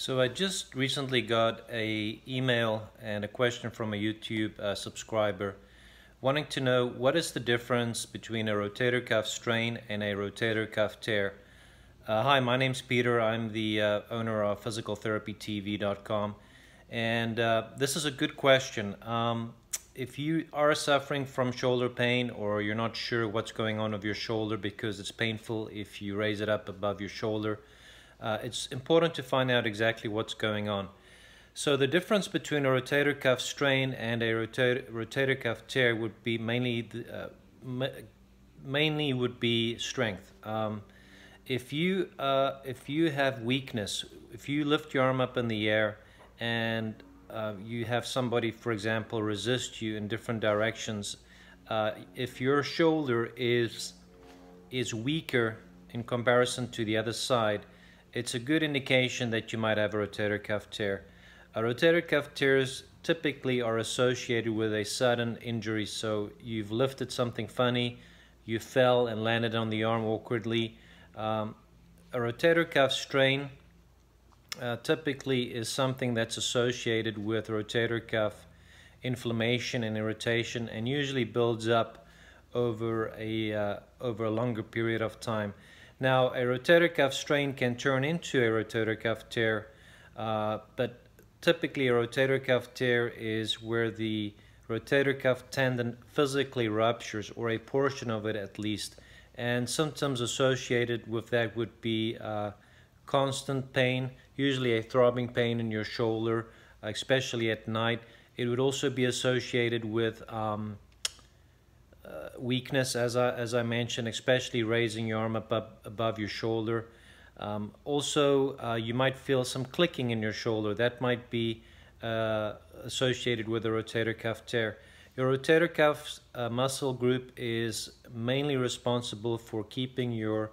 So I just recently got a email and a question from a YouTube subscriber wanting to know what is the difference between a rotator cuff strain and a rotator cuff tear. Hi, my name's Peter. I'm the owner of physicaltherapytv.com, and this is a good question. If you are suffering from shoulder pain or you're not sure what's going on with your shoulder because it's painful if you raise it up above your shoulder, it's important to find out exactly what's going on. So the difference between a rotator cuff strain and a rotator cuff tear would be mainly would be strength. If you have weakness, if you lift your arm up in the air and you have somebody, for example, resist you in different directions, if your shoulder is weaker in comparison to the other side, it's a good indication that you might have a rotator cuff tear. Rotator cuff tears typically are associated with a sudden injury, so you've lifted something funny, you fell and landed on the arm awkwardly. A rotator cuff strain typically is something that's associated with rotator cuff inflammation and irritation, and usually builds up over a longer period of time. Now, a rotator cuff strain can turn into a rotator cuff tear, but typically a rotator cuff tear is where the rotator cuff tendon physically ruptures, or a portion of it at least, and symptoms associated with that would be constant pain, usually a throbbing pain in your shoulder, especially at night. It would also be associated with weakness, as I mentioned, especially raising your arm up above your shoulder. Also, you might feel some clicking in your shoulder. That might be associated with a rotator cuff tear. Your rotator cuff muscle group is mainly responsible for keeping your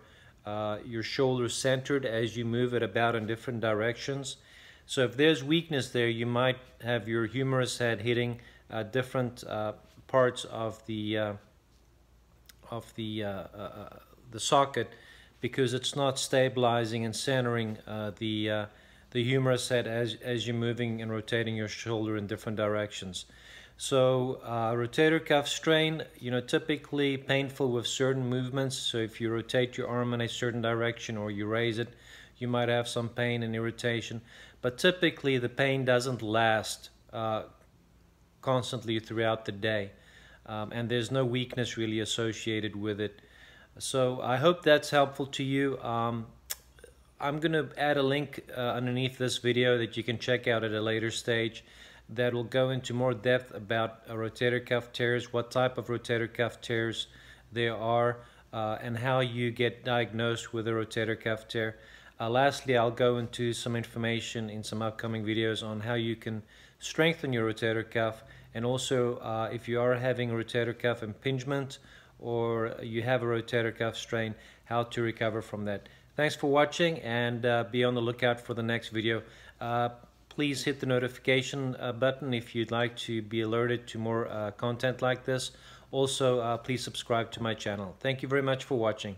shoulder centered as you move it about in different directions. So if there's weakness there, you might have your humerus head hitting different parts of the socket, because it's not stabilizing and centering the humerus head as you're moving and rotating your shoulder in different directions. So rotator cuff strain, typically painful with certain movements. So if you rotate your arm in a certain direction or you raise it, you might have some pain and irritation. But typically the pain doesn't last constantly throughout the day. And there's no weakness really associated with it. So I hope that's helpful to you. I'm going to add a link underneath this video that you can check out at a later stage that will go into more depth about rotator cuff tears, what type of rotator cuff tears there are, and how you get diagnosed with a rotator cuff tear. Lastly, I'll go into some information in some upcoming videos on how you can strengthen your rotator cuff, and also if you are having a rotator cuff impingement or you have a rotator cuff strain, how to recover from that. Thanks for watching, and be on the lookout for the next video. Please hit the notification button if you'd like to be alerted to more content like this. Also, please subscribe to my channel. Thank you very much for watching.